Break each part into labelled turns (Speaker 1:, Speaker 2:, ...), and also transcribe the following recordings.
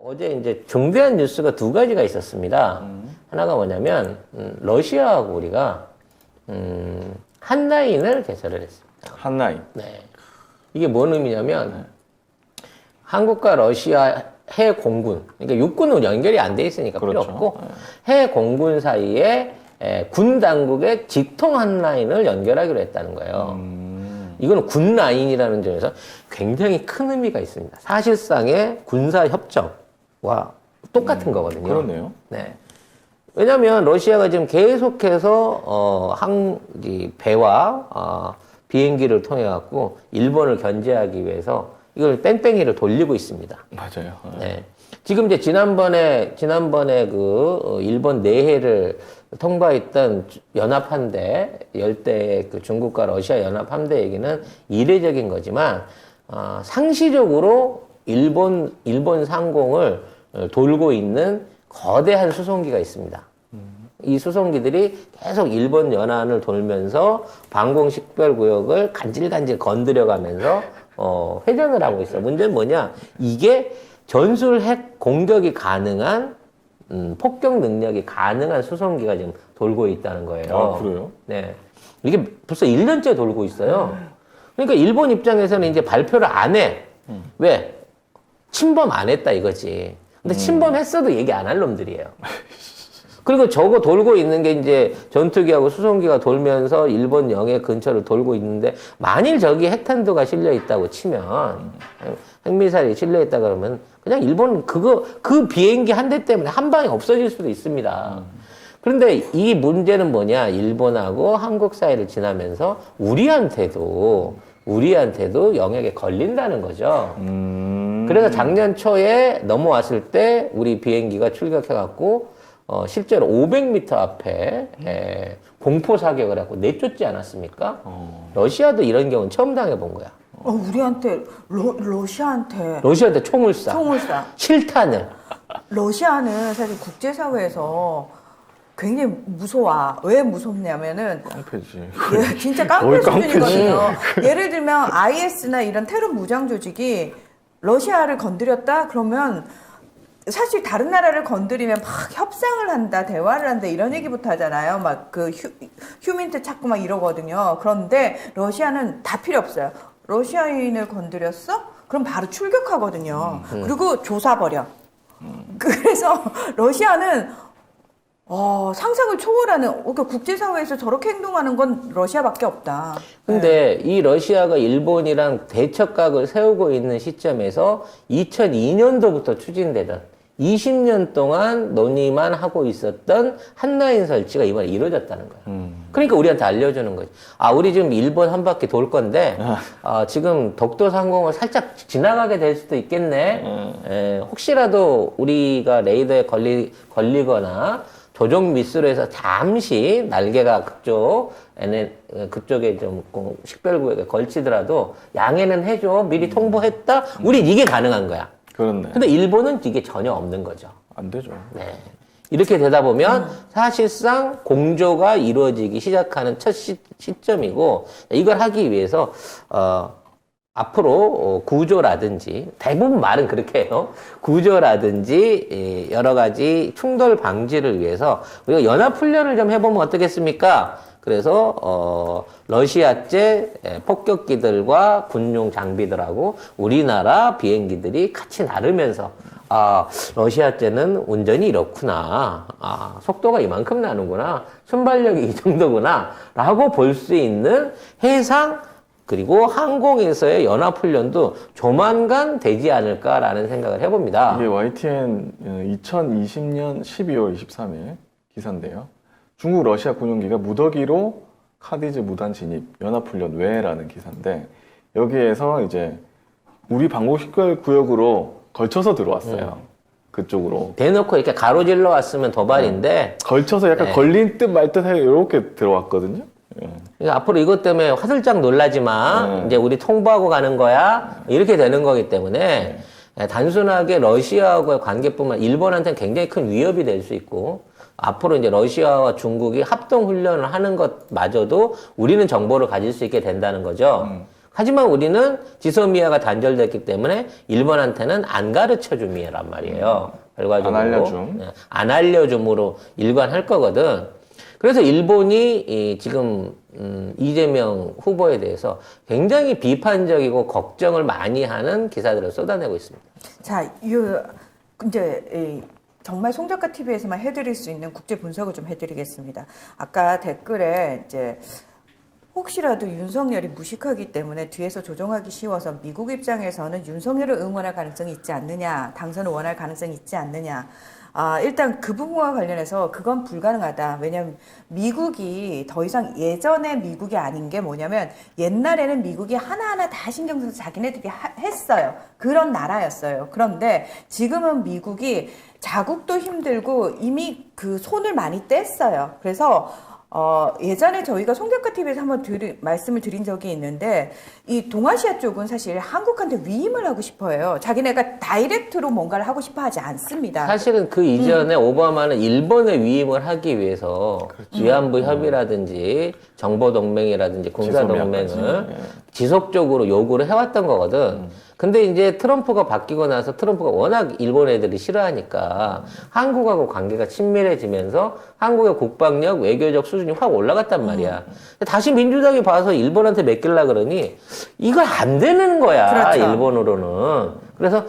Speaker 1: 어제 이제 중대한 뉴스가 두 가지가 있었습니다. 하나가 뭐냐면 러시아하고 우리가 한라인을 개설을 했습니다.
Speaker 2: 한라인.
Speaker 1: 네. 이게 뭔 의미냐면 한국과 러시아 해 공군, 그러니까 육군은 연결이 안 돼 있으니까 필요
Speaker 2: 그렇죠.
Speaker 1: 없고 해 공군 사이에 군 당국의 직통 한라인을 연결하기로 했다는 거예요. 이거는 군 라인이라는 점에서 굉장히 큰 의미가 있습니다. 사실상의 군사 협정과 똑같은 거거든요.
Speaker 2: 그렇네요.
Speaker 1: 네. 왜냐하면 러시아가 지금 계속해서 이 배와 비행기를 통해 갖고 일본을 견제하기 위해서 이걸 뺑뺑이를 돌리고 있습니다.
Speaker 2: 맞아요.
Speaker 1: 네. 지금 이제 지난번에 그 일본 내해를 통과했던 연합함대 열대 그 중국과 러시아 연합함대 얘기는 이례적인 거지만 상시적으로 일본 상공을 돌고 있는 거대한 수송기가 있습니다. 이 수송기들이 계속 일본 연안을 돌면서 방공 식별구역을 간질간질 건드려가면서 회전을 하고 있어. 문제는 뭐냐? 이게 전술 핵 공격이 가능한 폭격 능력이 가능한 수송기가 지금 돌고 있다는 거예요.
Speaker 2: 아, 그래요?
Speaker 1: 네. 이게 벌써 1년째 돌고 있어요. 그러니까 일본 입장에서는 이제 발표를 안 해. 왜? 침범 안 했다 이거지. 근데 침범했어도 얘기 안 할 놈들이에요. 그리고 저거 돌고 있는 게 이제 전투기하고 수송기가 돌면서 일본 영해 근처를 돌고 있는데 만일 저기 핵탄두가 실려 있다고 치면 핵미사일이 실려 있다 그러면 그냥 일본은 그 비행기 한 대 때문에 한 방에 없어질 수도 있습니다. 그런데 이 문제는 뭐냐? 일본하고 한국 사이를 지나면서 우리한테도 영역에 걸린다는 거죠. 그래서 작년 초에 넘어왔을 때 우리 비행기가 출격해갖고 실제로 500m 앞에 공포 사격을 하고 내쫓지 않았습니까? 러시아도 이런 경우는 처음 당해본 거야.
Speaker 3: 우리한테 러시아한테
Speaker 1: 총을 쏴.
Speaker 3: 총을 쏴.
Speaker 1: 실탄을.
Speaker 3: 러시아는 사실 국제사회에서 굉장히 무서워. 왜 무섭냐면은
Speaker 2: 깡패지.
Speaker 3: 진짜 깡패
Speaker 2: 거의
Speaker 3: 수준이거든요. 예를 들면 IS나 이런 테러 무장 조직이 러시아를 건드렸다 그러면 사실 다른 나라를 건드리면 막 협상을 한다, 대화를 한다 이런 얘기부터 하잖아요. 막 그 휴민트 찾고 막 이러거든요. 그런데 러시아는 다 필요 없어요. 러시아인을 건드렸어? 그럼 바로 출격하거든요. 그리고 조사버려. 그래서 러시아는 상상을 초월하는, 그러니까 국제사회에서 저렇게 행동하는 건 러시아밖에 없다.
Speaker 1: 근데 이 러시아가 일본이랑 대척각을 세우고 있는 시점에서 2002년도부터 추진되던 20년 동안 논의만 하고 있었던 한라인 설치가 이번에 이루어졌다는 거야. 그러니까 우리한테 알려주는 거지. 우리 지금 일본 한 바퀴 돌 건데, 지금 독도 상공을 살짝 지나가게 될 수도 있겠네. 혹시라도 우리가 레이더에 걸리거나 조종 미스로 해서 잠시 날개가 그쪽에 좀 식별구역에 걸치더라도 양해는 해줘. 미리 통보했다. 우린 이게 가능한 거야.
Speaker 2: 그렇네.
Speaker 1: 근데 일본은 이게 전혀 없는 거죠.
Speaker 2: 안 되죠.
Speaker 1: 네. 이렇게 되다 보면 사실상 공조가 이루어지기 시작하는 첫 시점이고, 이걸 하기 위해서 앞으로 구조라든지, 대부분 말은 그렇게 해요. 구조라든지 여러 가지 충돌 방지를 위해서 우리가 연합훈련을 좀 해보면 어떻겠습니까? 그래서 러시아제 폭격기들과 군용 장비들하고 우리나라 비행기들이 같이 나르면서 러시아제는 운전이 이렇구나, 속도가 이만큼 나는구나, 순발력이 이 정도구나 라고 볼 수 있는 해상 그리고 항공에서의 연합훈련도 조만간 되지 않을까라는 생각을 해봅니다.
Speaker 2: 이게 YTN 2020년 12월 23일 기사인데요. 중국 러시아 군용기가 무더기로 카디즈 무단 진입 연합훈련 외라는 기사인데, 여기에서 이제 우리 방공 식별 구역으로 걸쳐서 들어왔어요. 그쪽으로
Speaker 1: 대놓고 이렇게 가로질러 왔으면 도발인데
Speaker 2: 걸쳐서 약간 걸린 듯 말 듯 해요. 이렇게 들어왔거든요.
Speaker 1: 그러니까 앞으로 이것 때문에 화들짝 놀라지 마. 이제 우리 통보하고 가는 거야. 이렇게 되는 거기 때문에 단순하게 러시아하고의 관계뿐만 일본한테는 굉장히 큰 위협이 될 수 있고, 앞으로 이제 러시아와 중국이 합동 훈련을 하는 것마저도 우리는 정보를 가질 수 있게 된다는 거죠. 하지만 우리는 지소미아가 단절됐기 때문에 일본한테는 안 가르쳐줌 미아란 말이에요. 결과적으로.
Speaker 2: 안 알려줌.
Speaker 1: 안 알려줌으로 일관할 거거든. 그래서 일본이 지금 이재명 후보에 대해서 굉장히 비판적이고 걱정을 많이 하는 기사들을 쏟아내고 있습니다.
Speaker 3: 자, 이제 정말 송작가 TV에서만 해드릴 수 있는 국제 분석을 좀 해드리겠습니다. 아까 댓글에 이제 혹시라도 윤석열이 무식하기 때문에 뒤에서 조종하기 쉬워서 미국 입장에서는 윤석열을 응원할 가능성이 있지 않느냐, 당선을 원할 가능성이 있지 않느냐. 일단 그 부분과 관련해서 그건 불가능하다. 왜냐하면 미국이 더 이상 예전의 미국이 아닌 게 뭐냐면 옛날에는 미국이 하나하나 다 신경 써서 자기네들이 했어요. 그런 나라였어요. 그런데 지금은 미국이 자국도 힘들고 이미 그 손을 많이 뗐어요. 그래서 예전에 저희가 송작가 TV에서 한번 말씀을 드린 적이 있는데, 이 동아시아 쪽은 사실 한국한테 위임을 하고 싶어 해요. 자기네가 다이렉트로 뭔가를 하고 싶어 하지 않습니다.
Speaker 1: 사실은 그 이전에 오바마는 일본에 위임을 하기 위해서 위안부 협의라든지 정보동맹이라든지 군사동맹을 지속적으로 요구를 해왔던 거거든. 근데 이제 트럼프가 바뀌고 나서 트럼프가 워낙 일본 애들이 싫어하니까 한국하고 관계가 친밀해지면서 한국의 국방력, 외교적 수준이 확 올라갔단 말이야. 다시 민주당이 봐서 일본한테 맡기려고 그러니 이거 안 되는 거야,
Speaker 3: 그렇죠.
Speaker 1: 일본으로는. 그래서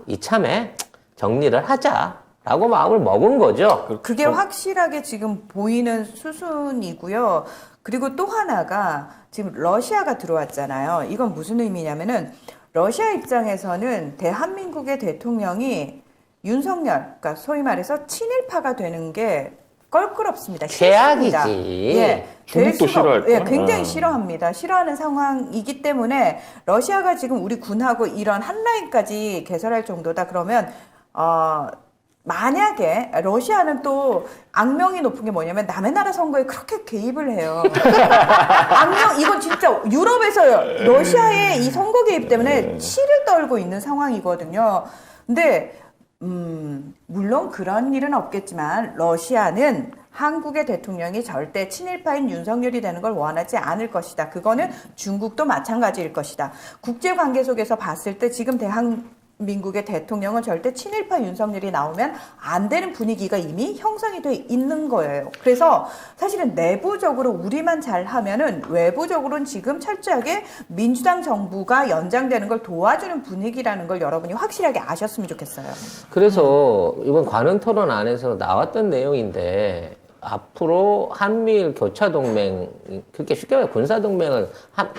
Speaker 1: 이참에 정리를 하자라고 마음을 먹은 거죠.
Speaker 3: 그게 확실하게 지금 보이는 수순이고요. 그리고 또 하나가 지금 러시아가 들어왔잖아요. 이건 무슨 의미냐면은 러시아 입장에서는 대한민국의 대통령이 윤석열, 그러니까 소위 말해서 친일파가 되는 게 껄끄럽습니다. 싫습니다.
Speaker 1: 최악이지.
Speaker 3: 예,
Speaker 2: 중국도 싫어할 거야.
Speaker 3: 굉장히 싫어합니다. 싫어하는 상황이기 때문에 러시아가 지금 우리 군하고 이런 한 라인까지 개설할 정도다. 그러면 만약에 러시아는 또 악명이 높은 게 뭐냐면 남의 나라 선거에 그렇게 개입을 해요. 이건 진짜 유럽에서 러시아의 이 선거 개입 때문에 치를 떨고 있는 상황이거든요. 근데 물론 그런 일은 없겠지만 러시아는 한국의 대통령이 절대 친일파인 윤석열이 되는 걸 원하지 않을 것이다. 그거는 중국도 마찬가지일 것이다. 국제관계 속에서 봤을 때 지금 대한민국의 대통령은 절대 친일파 윤석열이 나오면 안 되는 분위기가 이미 형성이 돼 있는 거예요. 그래서 사실은 내부적으로 우리만 잘하면은 외부적으로는 지금 철저하게 민주당 정부가 연장되는 걸 도와주는 분위기라는 걸 여러분이 확실하게 아셨으면 좋겠어요.
Speaker 1: 그래서 이번 관훈 토론 안에서 나왔던 내용인데 앞으로 한미일 교차동맹, 그렇게 쉽게 말해 군사동맹을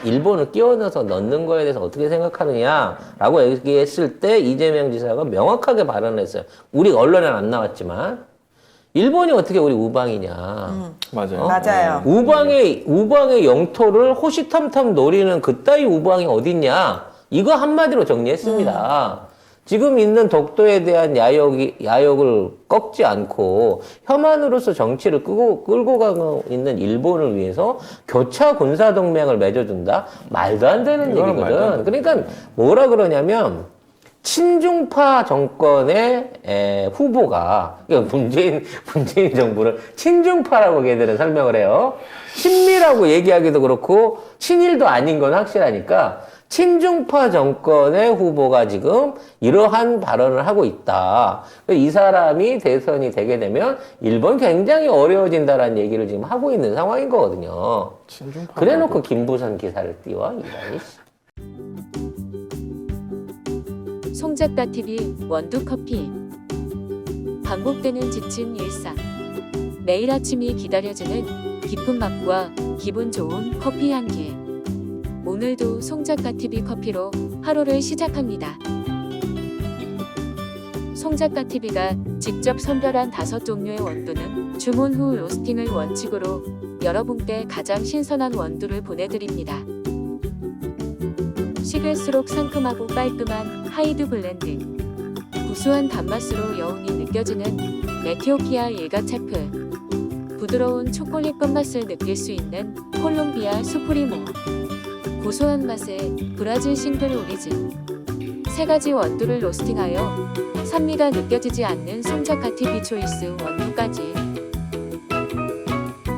Speaker 1: 일본을 끼워 넣어서 넣는 거에 대해서 어떻게 생각하느냐라고 얘기했을 때 이재명 지사가 명확하게 발언했어요. 우리 언론에는 안 나왔지만 일본이 어떻게 우리 우방이냐.
Speaker 2: 맞아요.
Speaker 3: 맞아요.
Speaker 1: 우방의 영토를 호시탐탐 노리는 그따위 우방이 어딨냐. 이거 한마디로 정리했습니다. 지금 있는 독도에 대한 야욕을 꺾지 않고 혐한으로서 정치를 끌고 가고 있는 일본을 위해서 교차 군사동맹을 맺어준다? 말도 안 되는
Speaker 2: 이거는 말도 안
Speaker 1: 얘기거든.
Speaker 2: 돼.
Speaker 1: 그러니까 뭐라 그러냐면 친중파 정권의 후보가, 그러니까 문재인 정부를 친중파라고 걔들은 설명을 해요. 친미라고 얘기하기도 그렇고 친일도 아닌 건 확실하니까 친중파 정권의 후보가 지금 이러한 발언을 하고 있다. 이 사람이 대선이 되게 되면 일본 굉장히 어려워진다라는 얘기를 지금 하고 있는 상황인 거거든요. 그래놓고 김부선 기사를 띄워, 이란이.
Speaker 4: 송작가 TV 원두커피. 반복되는 지친 일상. 매일 아침이 기다려지는 깊은 맛과 기분 좋은 커피 향기. 오늘도 송작가 TV 커피로 하루를 시작합니다. 송작가 TV가 직접 선별한 5종류의 원두는 주문 후 로스팅을 원칙으로 여러분께 가장 신선한 원두를 보내드립니다. 식을수록 상큼하고 깔끔한 하이드 블렌드. 구수한 단맛으로 여운이 느껴지는 에티오피아 일가체프. 부드러운 초콜릿 끝맛을 느낄 수 있는 콜롬비아 수프리모. 고소한 맛의 브라질 싱글 오리진. 3가지 원두를 로스팅하여 산미가 느껴지지 않는 송작가 TV 초이스 원두까지.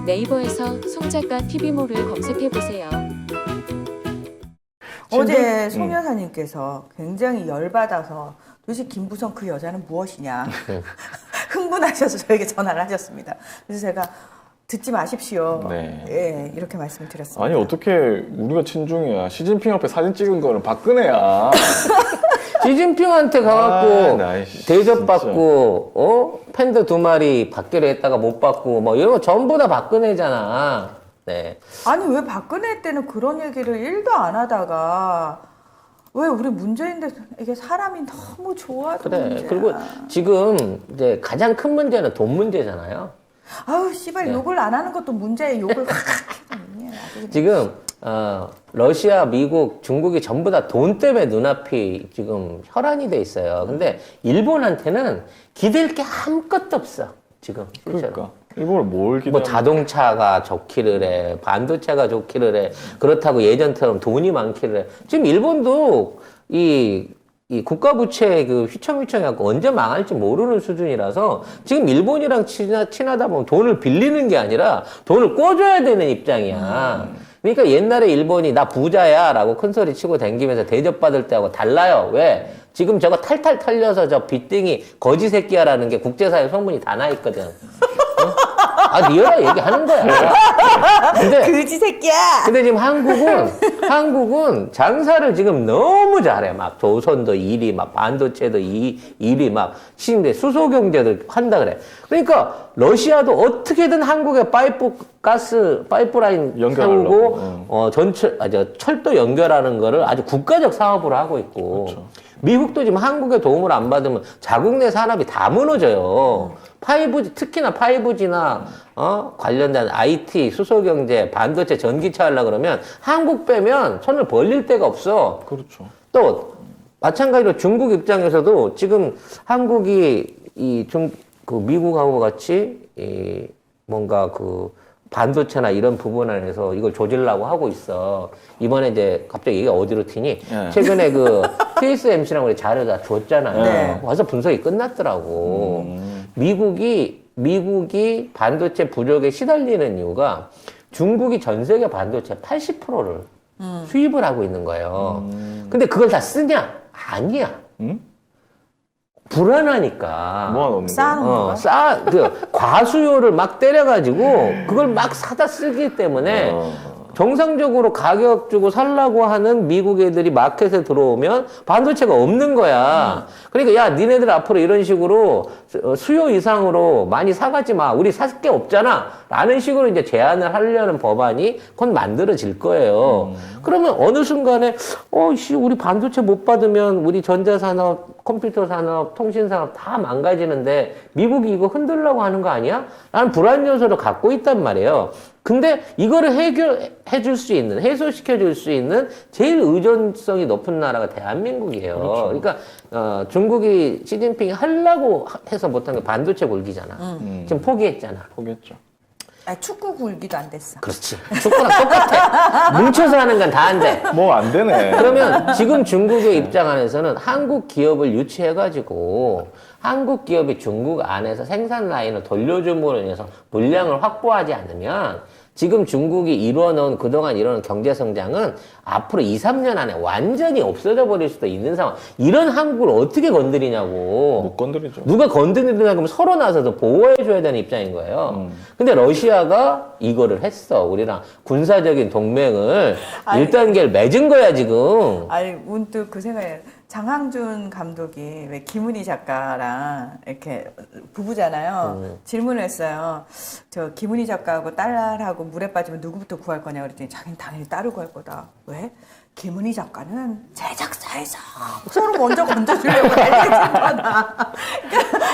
Speaker 4: 네이버에서 송작가 TV몰을 검색해보세요.
Speaker 3: 어제 송 여사님께서 굉장히 열받아서 도대체 김부성 그 여자는 무엇이냐 흥분하셔서 저에게 전화를 하셨습니다. 그래서 제가 듣지 마십시오.
Speaker 2: 네.
Speaker 3: 예, 이렇게 말씀을 드렸습니다.
Speaker 2: 아니 어떻게 우리가 친중이야. 시진핑 앞에 사진 찍은 거는 박근혜야.
Speaker 1: 시진핑한테 가갖고
Speaker 2: 나 씨,
Speaker 1: 대접받고 팬더 2마리 받기로 했다가 못 받고 뭐 이런 거 전부 다 박근혜잖아. 네.
Speaker 3: 아니 왜 박근혜 때는 그런 얘기를 1도 안 하다가 왜 우리 문재인 대통령에게 사람이 너무 좋아도
Speaker 1: 그래.
Speaker 3: 문제야.
Speaker 1: 그리고 지금 이제 가장 큰 문제는 돈 문제잖아요.
Speaker 3: 아우 씨발
Speaker 1: 네.
Speaker 3: 욕을 안 하는 것도 문제에 욕을 아주
Speaker 1: 지금 러시아, 미국, 중국이 전부 다 돈 때문에 눈앞이 지금 혈안이 돼 있어요. 근데 일본한테는 기댈 게 아무것도 없어. 지금 실제로.
Speaker 2: 그러니까 일본을 뭘 기대?
Speaker 1: 뭐 자동차가 좋기를 해, 반도체가 좋기를 해. 그렇다고 예전처럼 돈이 많기를 해. 지금 일본도 이 국가 부채 그 휘청휘청해갖고 언제 망할지 모르는 수준이라서 지금 일본이랑 친하다 보면 돈을 빌리는 게 아니라 돈을 꿔줘야 되는 입장이야. 그러니까 옛날에 일본이 나 부자야 라고 큰 소리 치고 다니면서 대접받을 때하고 달라요. 왜? 지금 저거 탈탈 털려서 저 빚등이 거지 새끼야라는 게 국제사회 소문이 다 나 있거든. 아, 리얼하게 얘기하는 거야. 근데
Speaker 3: 그지 새끼야.
Speaker 1: 근데 지금 한국은 장사를 지금 너무 잘해. 막 조선도 1위, 막 반도체도 1위, 막 신대 수소경제도 한다 그래. 그러니까 러시아도 어떻게든 한국에 파이프라인
Speaker 2: 연결하려고.
Speaker 1: 세우고 철도 연결하는 거를 아주 국가적 사업으로 하고 있고.
Speaker 2: 그렇죠.
Speaker 1: 미국도 지금 한국의 도움을 안 받으면 자국 내 산업이 다 무너져요. 5G, 특히나 5G나 관련된 IT, 수소경제, 반도체, 전기차 하려고 그러면 한국 빼면 손을 벌릴 데가 없어.
Speaker 2: 그렇죠.
Speaker 1: 또 마찬가지로 중국 입장에서도 지금 한국이 그 미국하고 같이 뭔가 그 반도체나 이런 부분 안에서 이걸 조질라고 하고 있어. 이번에 이제 갑자기 얘기가 어디로 튀니?
Speaker 2: 네.
Speaker 1: 최근에 그 TSMC랑 우리 자료 다 줬잖아요.
Speaker 3: 네.
Speaker 1: 와서 분석이 끝났더라고. 미국이 반도체 부족에 시달리는 이유가 중국이 전 세계 반도체 80%를 수입을 하고 있는 거예요. 근데 그걸 다 쓰냐? 아니야. 불안하니까.
Speaker 2: 모아놓는 거.
Speaker 3: 쌓아놓는 거야?
Speaker 1: 과수요를 막 때려가지고 그걸 막 사다 쓰기 때문에 정상적으로 가격 주고 살라고 하는 미국 애들이 마켓에 들어오면 반도체가 없는 거야. 그러니까 야, 니네들 앞으로 이런 식으로 수요 이상으로 많이 사가지 마. 우리 살 게 없잖아. 라는 식으로 이제 제안을 하려는 법안이 곧 만들어질 거예요. 그러면 어느 순간에 우리 반도체 못 받으면 우리 전자산업, 컴퓨터 산업, 통신산업 다 망가지는데 미국이 이거 흔들려고 하는 거 아니야? 라는 불안 요소를 갖고 있단 말이에요. 근데 이거를 해결해 줄 수 있는, 해소시켜 줄 수 있는 제일 의존성이 높은 나라가 대한민국이에요.
Speaker 2: 그렇죠.
Speaker 1: 그러니까 중국이 시진핑이 하려고 해서 못한 게 반도체 굴기잖아. 지금 포기했잖아.
Speaker 2: 포기했죠.
Speaker 3: 축구 굴기도 안 됐어.
Speaker 1: 그렇지. 축구랑 똑같아. 뭉쳐서 하는 건 다 안 돼.
Speaker 2: 뭐 안 되네.
Speaker 1: 그러면 지금 중국의 입장 안에서는 한국 기업을 유치해가지고 한국 기업이 중국 안에서 생산 라인을 돌려줌으로 인해서 물량을 확보하지 않으면 지금 중국이 이루어놓은 그동안 이루어놓은 경제성장은 앞으로 2, 3년 안에 완전히 없어져 버릴 수도 있는 상황. 이런 한국을 어떻게 건드리냐고.
Speaker 2: 못 건드리죠.
Speaker 1: 누가 건드리냐 그러면 서로 나서서 보호해줘야 되는 입장인 거예요. 근데 러시아가 이거를 했어. 우리랑 군사적인 동맹을 1단계를 맺은 거야, 지금.
Speaker 3: 아니 문득 그 생각에 장항준 감독이 왜 김은희 작가랑 이렇게 부부잖아요. 질문을 했어요. 저 김은희 작가하고 딸하고 물에 빠지면 누구부터 구할 거냐 그랬더니 자기는 당연히 딸을 구할 거다. 왜? 김은희 작가는 제작사에서 서로 먼저 건져주려고 난리친 거다.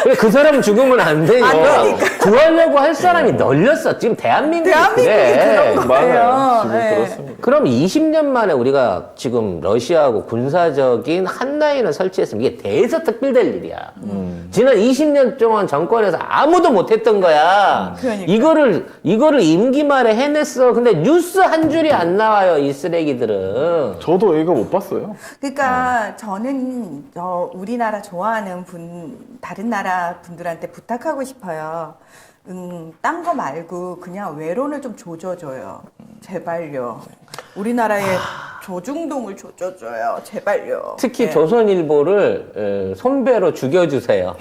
Speaker 1: 그래, 그 사람 죽으면 안 되니까 구하려고 할 사람이 널렸어. 지금 대한민국이 그래.
Speaker 3: 그런 거예요.
Speaker 2: 맞아요. 지금
Speaker 3: 네.
Speaker 2: 그렇습니다.
Speaker 1: 그럼 20년 만에 우리가 지금 러시아하고 군사적인 한 라인을 설치했으면 이게 대서특필될 일이야. 지난 20년 동안 정권에서 아무도 못했던 거야.
Speaker 3: 그러니까.
Speaker 1: 이거를 임기 말에 해냈어. 근데 뉴스 한 줄이 안 나와요, 이 쓰레기들은.
Speaker 2: 저도 이거 못 봤어요.
Speaker 3: 그러니까 저는 우리나라 좋아하는 다른 나라 분들한테 부탁하고 싶어요. 딴 거 말고 그냥 외론을 좀 조져줘요. 제발요. 우리나라의 조중동을 조져줘요. 제발요.
Speaker 1: 특히
Speaker 3: 네.
Speaker 1: 조선일보를 손배로 죽여주세요.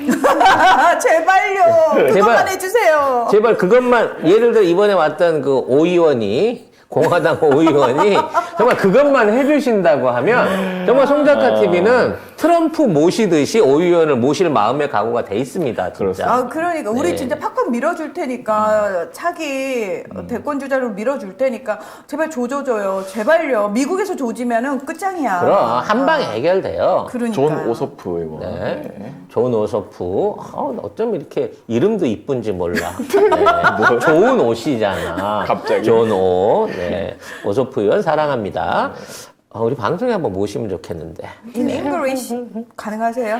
Speaker 3: 제발요. 그것만 해주세요.
Speaker 1: 제발 그것만, 예를 들어 이번에 왔던 그 오 의원이, 공화당 오 의원이 정말 그것만 해주신다고 하면 정말 송작가 TV는 트럼프 모시듯이 오 의원을 모실 마음의 각오가 돼 있습니다. 진짜.
Speaker 2: 그렇습니다.
Speaker 3: 아, 그러니까 우리
Speaker 1: 네.
Speaker 3: 진짜 팍팍 밀어줄 테니까 차기 대권 주자로 밀어줄 테니까 제발 조져줘요. 제발요. 미국에서 조지면은 끝장이야.
Speaker 1: 그럼 한 방에 해결돼요.
Speaker 3: 그러니까.
Speaker 2: 존 오소프 의원.
Speaker 1: 네.
Speaker 2: 네.
Speaker 1: 존 오소프. 어쩜 이렇게 이름도 이쁜지 몰라. 네. 좋은 옷이잖아.
Speaker 2: 갑자기.
Speaker 1: 존 오. 네. 오소프 의원 사랑합니다. 우리 방송에 한번 모시면 좋겠는데.
Speaker 3: In English 가능하세요?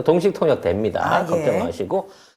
Speaker 1: 동식 통역 됩니다.
Speaker 3: 아, 예.
Speaker 1: 걱정 마시고.